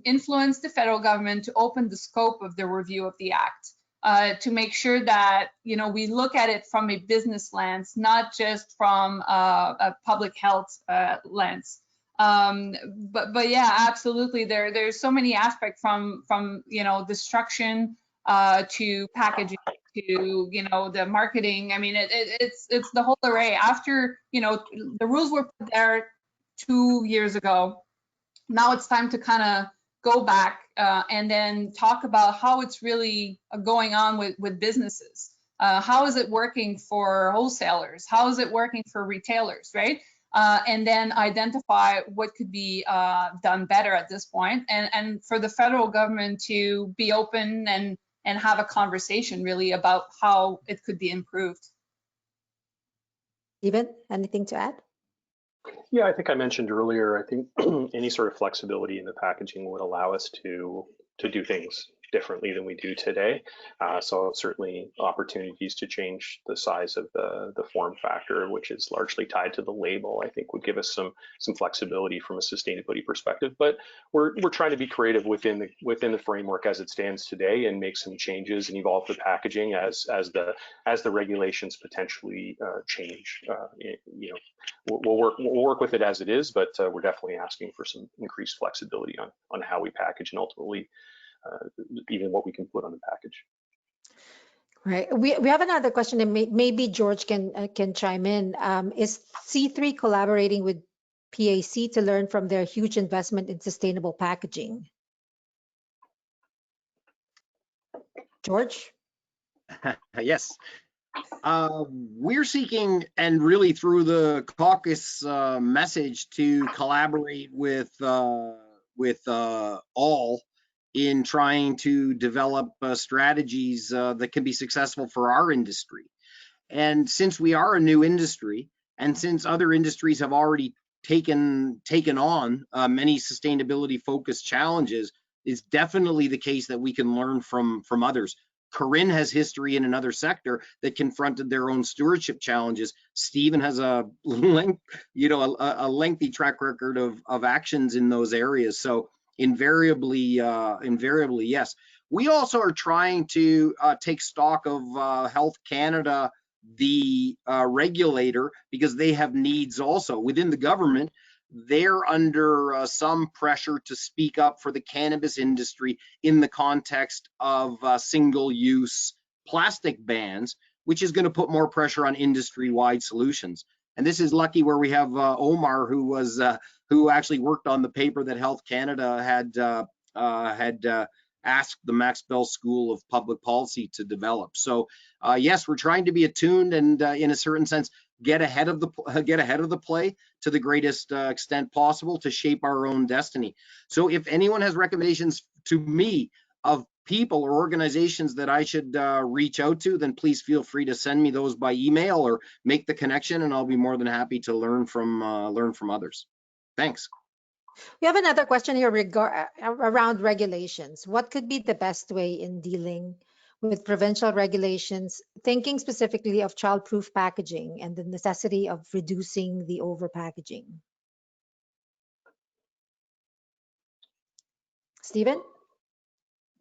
Speaker 4: influence the federal government to open the scope of the review of the Act. to make sure that, we look at it from a business lens, not just from a public health lens. But yeah, absolutely. There's so many aspects from destruction to packaging to the marketing. I mean, it's the whole array. After the rules were put there 2 years ago, now it's time to kind of go back and then talk about how it's really going on with businesses. How is it working for wholesalers? How is it working for retailers, right? And then identify what could be done better at this point, and for the federal government to be open and have a conversation really about how it could be improved.
Speaker 1: Stephen, anything to add?
Speaker 3: Yeah, I think I mentioned earlier, I think any sort of flexibility in the packaging would allow us to do things differently than we do today. So certainly opportunities to change the size of the form factor, which is largely tied to the label, I think would give us some flexibility from a sustainability perspective. But we're trying to be creative within the framework as it stands today and make some changes and evolve the packaging as the regulations potentially change. We'll work with it as it is, but we're definitely asking for some increased flexibility on how we package and ultimately even what we can put on the package.
Speaker 1: Right. We have another question, and maybe George can chime in. Is C3 collaborating with PAC to learn from their huge investment in sustainable packaging? George?
Speaker 2: Yes. We're seeking, and really through the caucus message, to collaborate with all in trying to develop strategies that can be successful for our industry. And since we are a new industry, and since other industries have already taken on many sustainability focused challenges, it's definitely the case that we can learn from others. Corinne has history in another sector that confronted their own stewardship challenges. Stephen has a lengthy track record of actions in those areas. So invariably, yes. We also are trying to take stock of Health Canada, the regulator, because they have needs also within the government. They're under some pressure to speak up for the cannabis industry in the context of single-use plastic bans, which is going to put more pressure on industry-wide solutions. And this is lucky where we have Omar, who actually worked on the paper that Health Canada had asked the Max Bell School of Public Policy to develop. So yes, we're trying to be attuned and in a certain sense get ahead of the play to the greatest extent possible to shape our own destiny. So if anyone has recommendations to me of people or organizations that I should reach out to, then please feel free to send me those by email or make the connection, and I'll be more than happy to learn from others. Thanks.
Speaker 1: We have another question here around regulations. What could be the best way in dealing with provincial regulations, thinking specifically of child-proof packaging and the necessity of reducing the overpackaging? Stephen?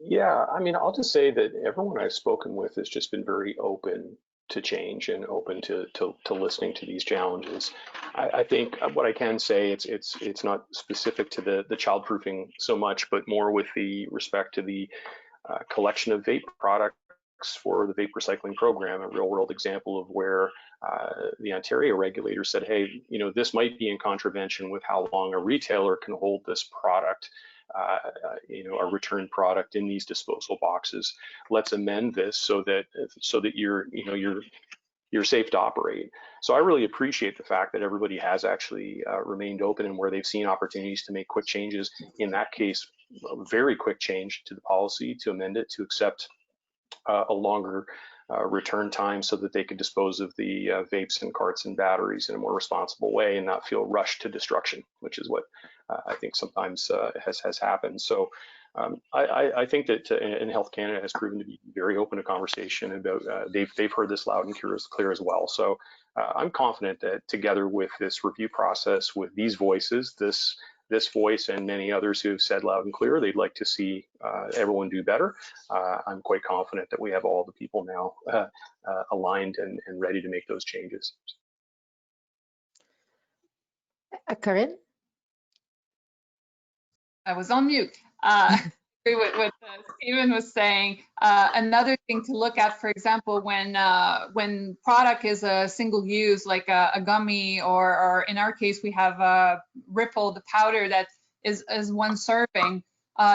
Speaker 3: Yeah, I mean, I'll just say that everyone I've spoken with has just been very open to change and open to listening to these challenges. I think what I can say, it's not specific to the childproofing so much, but more with the respect to the collection of vape products for the vape recycling program, a real world example of where the Ontario regulator said, hey, this might be in contravention with how long a retailer can hold this product, a return product in these disposal boxes. Let's amend this so that you're safe to operate. So I really appreciate the fact that everybody has actually remained open, and where they've seen opportunities to make quick changes, in that case, a very quick change to the policy to amend it to accept a longer return time so that they could dispose of the vapes and carts and batteries in a more responsible way and not feel rushed to destruction, which is what I think sometimes has happened. So I think that and Health Canada has proven to be very open to conversation about, they've heard this loud and clear as well. So I'm confident that together with this review process, with these voices, this this voice and many others who have said loud and clear they'd like to see everyone do better. I'm quite confident that we have all the people now aligned and ready to make those changes.
Speaker 1: Corinne?
Speaker 4: I was on mute. Agree with what Stephen was saying. Another thing to look at, for example, when product is a single use, like a gummy, or in our case, we have Ripple, the powder that is one serving.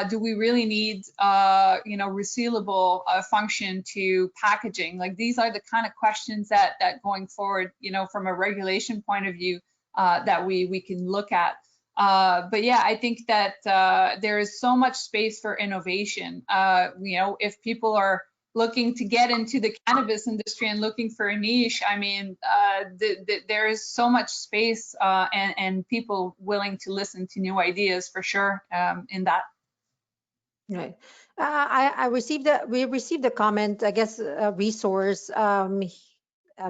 Speaker 4: Do we really need, resealable function to packaging? Like, these are the kind of questions that going forward, from a regulation point of view, that we can look at. But yeah, I think that there is so much space for innovation. If people are looking to get into the cannabis industry and looking for a niche, I mean, there is so much space and people willing to listen to new ideas for sure in that.
Speaker 1: Right. We received a comment, I guess, a resource.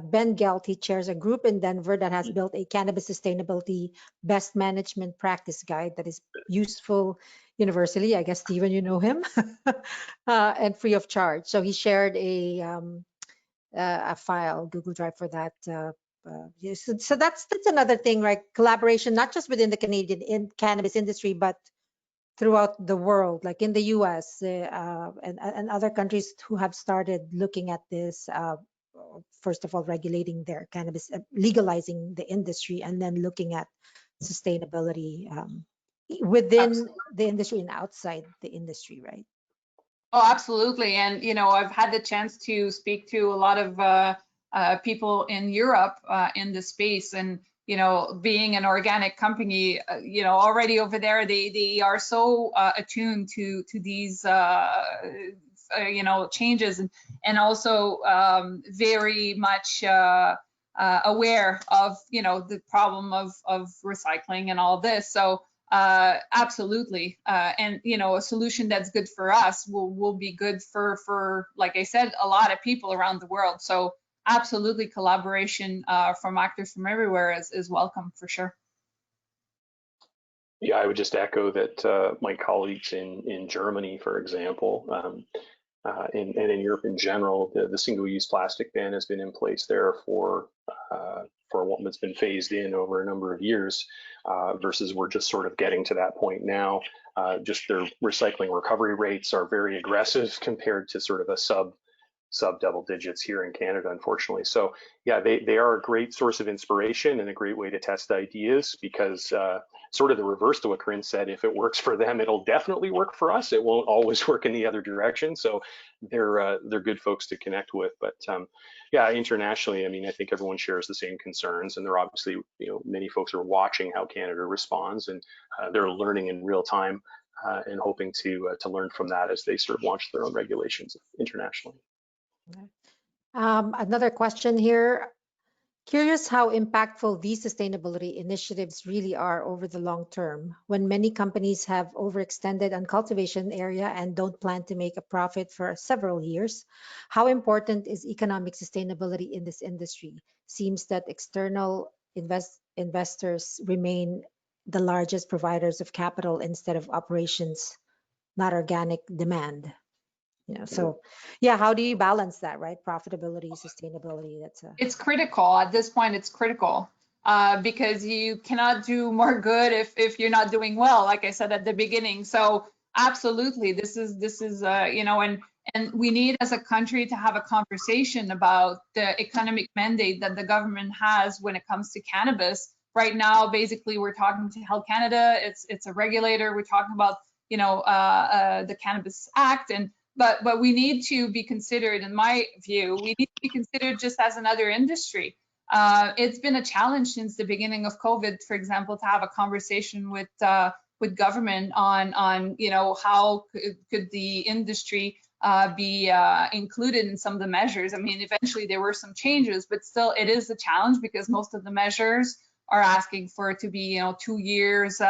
Speaker 1: Ben Gelt, he chairs a group in Denver that has built a cannabis sustainability best management practice guide that is useful universally. I guess, Stephen, you know him, and free of charge. So he shared a file, Google Drive, for that. Yes, so that's another thing, right? Collaboration, not just within the Canadian cannabis industry, but throughout the world, like in the US and other countries who have started looking at this. First of all, regulating their cannabis, legalizing the industry, and then looking at sustainability within
Speaker 4: Absolutely.
Speaker 1: the industry and outside the industry, right?
Speaker 4: Oh, absolutely. And, I've had the chance to speak to a lot of people in Europe in the space, and, being an organic company, already over there, they are so attuned to these changes, and also very much aware of the problem of recycling and all this. So absolutely, and a solution that's good for us will be good for, like I said, a lot of people around the world. So absolutely, collaboration from actors from everywhere is welcome for sure.
Speaker 3: Yeah, I would just echo that my colleagues in Germany, for example, and in Europe in general, the single-use plastic ban has been in place there for one that's been phased in over a number of years, versus we're just sort of getting to that point now. Just their recycling recovery rates are very aggressive compared to sort of a sub double digits here in Canada, unfortunately. So yeah, they are a great source of inspiration and a great way to test ideas, because sort of the reverse to what Corinne said, if it works for them, it'll definitely work for us. It won't always work in the other direction. So they're good folks to connect with. But yeah, internationally, I mean, I think everyone shares the same concerns, and they're obviously, many folks are watching how Canada responds, and they're learning in real time and hoping to learn from that as they sort of launch their own regulations internationally.
Speaker 1: Another question here. Curious how impactful these sustainability initiatives really are over the long term, when many companies have overextended on cultivation area and don't plan to make a profit for several years. How important is economic sustainability in this industry? Seems that external investors remain the largest providers of capital instead of operations, not organic demand. So yeah, how do you balance that, right? Profitability, sustainability,
Speaker 4: It's critical at this point. It's critical because you cannot do more good if you're not doing well, like I said at the beginning. So absolutely, this is and we need as a country to have a conversation about the economic mandate that the government has when it comes to cannabis. Right now, basically, we're talking to Health Canada. It's a regulator. We're talking about the Cannabis Act, but we need to be considered, in my view, we need to be considered just as another industry. It's been a challenge since the beginning of COVID, for example, to have a conversation with government on how could the industry be included in some of the measures. I mean, eventually there were some changes, but still it is a challenge because most of the measures are asking for it to be 2 years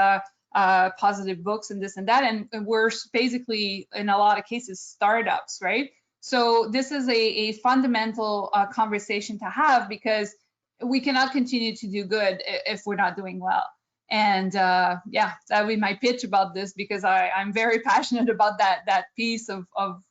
Speaker 4: positive books and this and that, and we're basically in a lot of cases startups, right? So this is a fundamental conversation to have, because we cannot continue to do good if we're not doing well. And yeah, that would be my pitch about this, because I'm very passionate about that piece of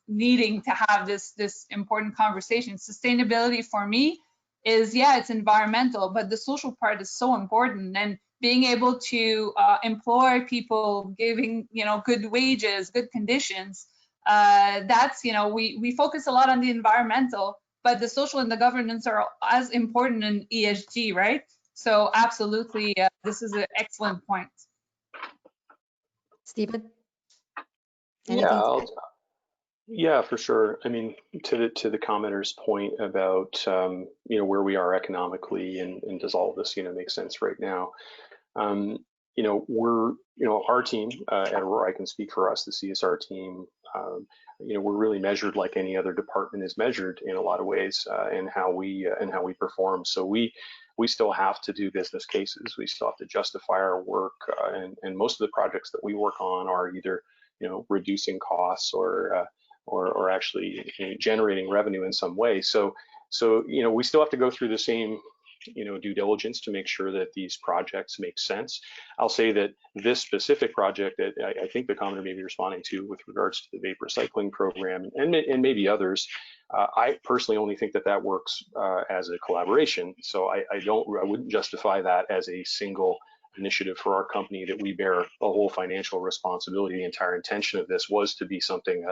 Speaker 4: needing to have this important conversation. Sustainability for me is, yeah, it's environmental, but the social part is so important. And being able to employ people, giving, you know, good wages, good conditions, that's, you know, we focus a lot on the environmental, but the social and the governance are as important in ESG, right? So absolutely, this is an excellent point.
Speaker 1: Stephen?
Speaker 3: Yeah,
Speaker 1: Anything to add?
Speaker 3: yeah, for sure. I mean, to the commenter's point about you know, where we are economically, and does all of this, you know, make sense right now? You know, our team at Aurora, I can speak for us, the CSR team. You know, we're really measured like any other department is measured in a lot of ways, in how we perform. So we still have to do business cases. We still have to justify our work, and most of the projects that we work on are either, you know, reducing costs or actually, you know, generating revenue in some way. So you know, we still have to go through the same, you know, due diligence to make sure that these projects make sense. I'll say that this specific project that I think the commenter may be responding to with regards to the vapor recycling program, and maybe others, I personally only think that works as a collaboration. So I wouldn't justify that as a single initiative for our company, that we bear the whole financial responsibility. The entire intention of this was to be something,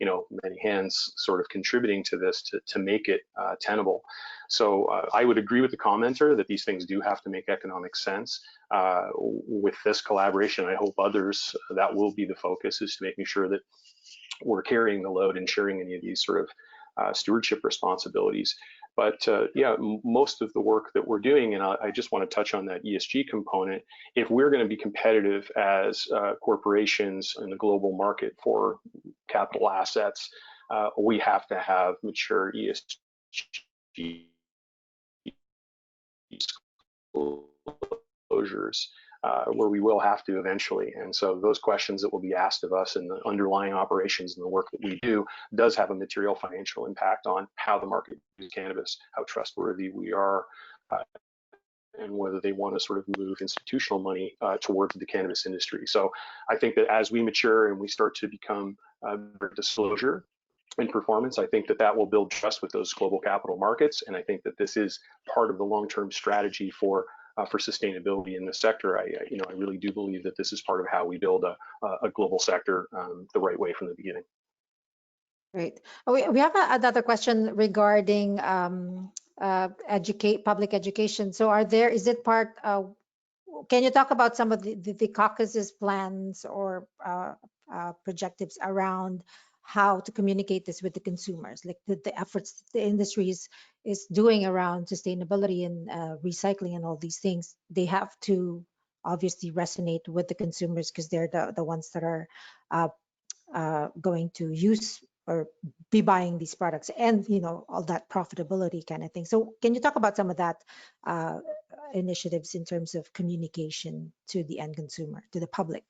Speaker 3: you know, many hands sort of contributing to this to make it tenable. So I would agree with the commenter that these things do have to make economic sense. With this collaboration, I hope others, that will be the focus, is to making sure that we're carrying the load and sharing any of these sort of stewardship responsibilities. But yeah, most of the work that we're doing, and I just want to touch on that ESG component, if we're going to be competitive as corporations in the global market for capital assets, we have to have mature ESG disclosures, where we will have to eventually. And so those questions that will be asked of us in the underlying operations and the work that we do does have a material financial impact on how the market uses cannabis, how trustworthy we are, and whether they want to sort of move institutional money towards the cannabis industry. So I think that as we mature and we start to become disclosure and performance, I think that will build trust with those global capital markets. And I think that this is part of the long-term strategy for sustainability in the sector. I really do believe that this is part of how we build a global sector the right way from the beginning.
Speaker 1: Great. We have another question regarding public education. So is it part, can you talk about some of the caucus's plans or projectives around how to communicate this with the consumers, like the efforts the industry is doing around sustainability and recycling and all these things? They have to obviously resonate with the consumers, because they're the ones that are going to use or be buying these products, and you know, all that profitability kind of thing. So can you talk about some of that initiatives in terms of communication to the end consumer, to the public?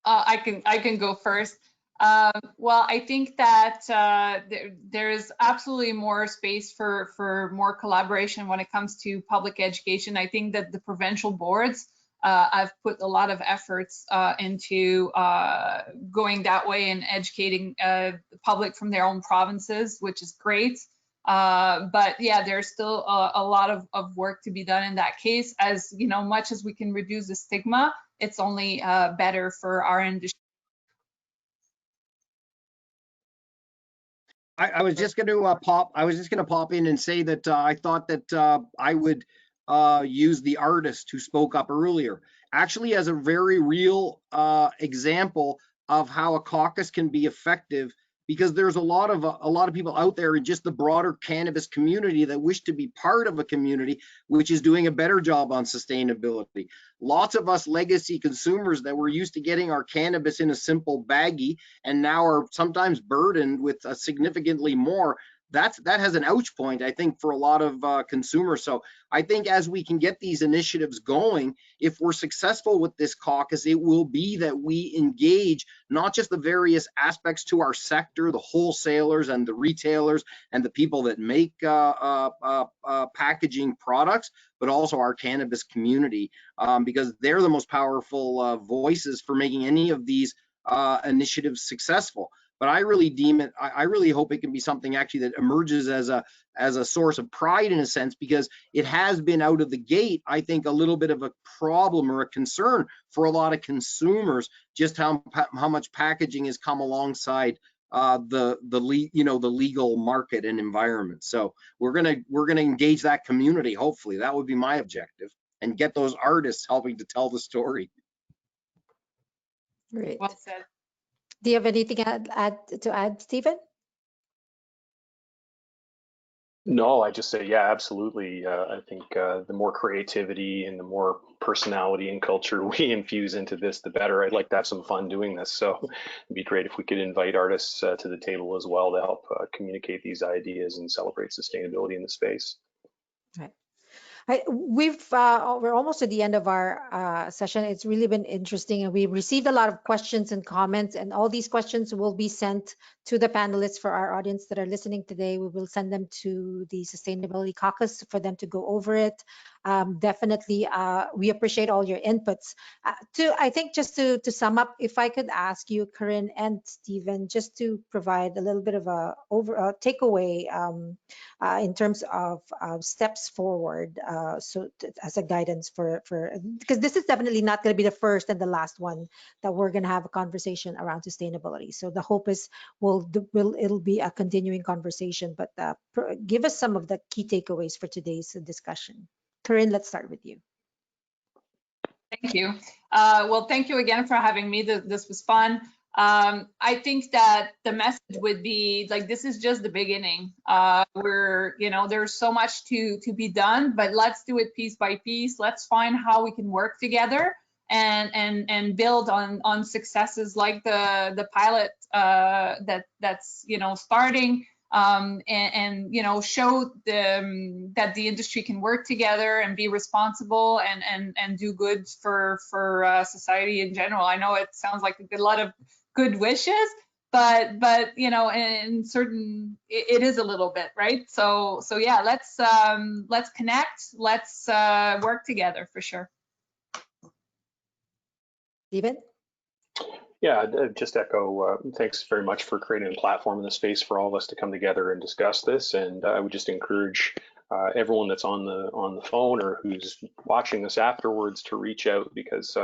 Speaker 4: I can go first. Well, I think that there is absolutely more space for more collaboration when it comes to public education. I think that the provincial boards have put a lot of efforts into going that way and educating the public from their own provinces, which is great. But yeah, there's still a lot of work to be done in that case. As you know, much as we can reduce the stigma, it's only better for our industry.
Speaker 2: I was just going to pop in and say that I thought that I would use the artist who spoke up earlier, actually as a very real example of how a caucus can be effective, because there's a lot of people out there in just the broader cannabis community that wish to be part of a community which is doing a better job on sustainability. Lots of us legacy consumers that were used to getting our cannabis in a simple baggie and now are sometimes burdened with significantly more, that has an ouch point, I think, for a lot of consumers. So I think as we can get these initiatives going, if we're successful with this caucus, it will be that we engage not just the various aspects to our sector, the wholesalers and the retailers and the people that make packaging products, but also our cannabis community, because they're the most powerful voices for making any of these initiatives successful. But I really deem it, I really hope it can be something actually that emerges as a source of pride in a sense, because it has been out of the gate, I think, a little bit of a problem or a concern for a lot of consumers, just how much packaging has come alongside the legal market and environment. So we're gonna engage that community. Hopefully, that would be my objective, and get those artists helping to tell the story.
Speaker 1: Great.
Speaker 4: Well said.
Speaker 1: Do you have anything to add, Stephen?
Speaker 3: No, I just say, yeah, absolutely. I think the more creativity and the more personality and culture we infuse into this, the better. I'd like to have some fun doing this. So it'd be great if we could invite artists to the table as well to help communicate these ideas and celebrate sustainability in the space.
Speaker 1: Right. We're almost at the end of our session. It's really been interesting, and we received a lot of questions and comments, and all these questions will be sent to the panelists. For our audience that are listening today, we will send them to the Sustainability Caucus for them to go over it. Definitely, we appreciate all your inputs. I think just to sum up, if I could ask you, Corinne and Stephen, just to provide a little bit of a takeaway in terms of steps forward, as a guidance for because this is definitely not going to be the first and the last one that we're going to have a conversation around sustainability. So the hope is it'll be a continuing conversation, but give us some of the key takeaways for today's discussion. Corinne, let's start with you.
Speaker 4: Thank you. Well, thank you again for having me. This was fun. I think that the message would be like, this is just the beginning. There's so much to be done, but let's do it piece by piece. Let's find how we can work together and build on successes like the pilot that's starting. And show that the industry can work together and be responsible and do good for society in general. I know it sounds like a lot of good wishes, but in certain it is a little bit, right? So yeah, let's connect, let's work together for sure.
Speaker 1: Stephen?
Speaker 3: Yeah, just echo, thanks very much for creating a platform in the space for all of us to come together and discuss this. And I would just encourage everyone that's on the phone or who's watching this afterwards to reach out, because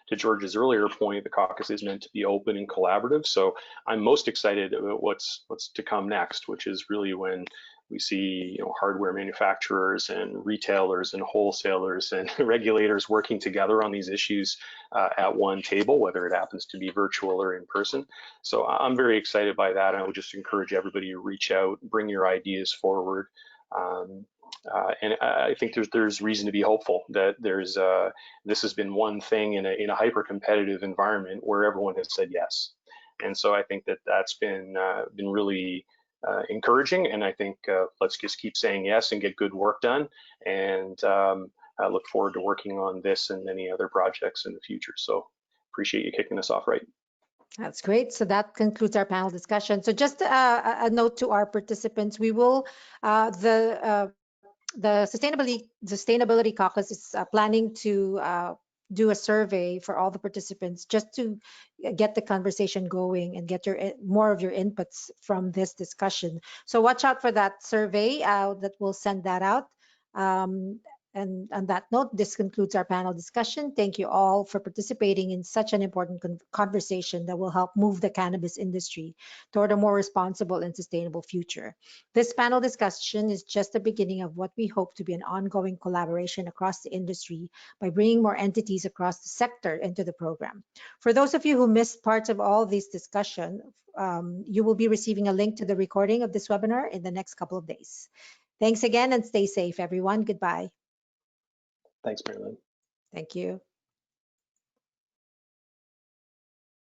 Speaker 3: to George's earlier point, the caucus is meant to be open and collaborative. So I'm most excited about what's to come next, which is really when we see hardware manufacturers and retailers and wholesalers and regulators working together on these issues at one table, whether it happens to be virtual or in person. So I'm very excited by that. I would just encourage everybody to reach out, bring your ideas forward. And I think there's reason to be hopeful that this has been one thing in a hyper-competitive environment where everyone has said yes. And so I think that's been really encouraging, and I think let's just keep saying yes and get good work done. And I look forward to working on this and many other projects in the future. So appreciate you kicking us off right.
Speaker 1: That's great. So that concludes our panel discussion. So just a note to our participants: we will the Sustainability Caucus is planning to do a survey for all the participants, just to get the conversation going and get more of your inputs from this discussion. So watch out for that survey that we'll send that out. And on that note, this concludes our panel discussion. Thank you all for participating in such an important conversation that will help move the cannabis industry toward a more responsible and sustainable future. This panel discussion is just the beginning of what we hope to be an ongoing collaboration across the industry by bringing more entities across the sector into the program. For those of you who missed parts of all this discussion, you will be receiving a link to the recording of this webinar in the next couple of days. Thanks again, and stay safe, everyone. Goodbye.
Speaker 3: Thanks, Marilyn.
Speaker 1: Thank you.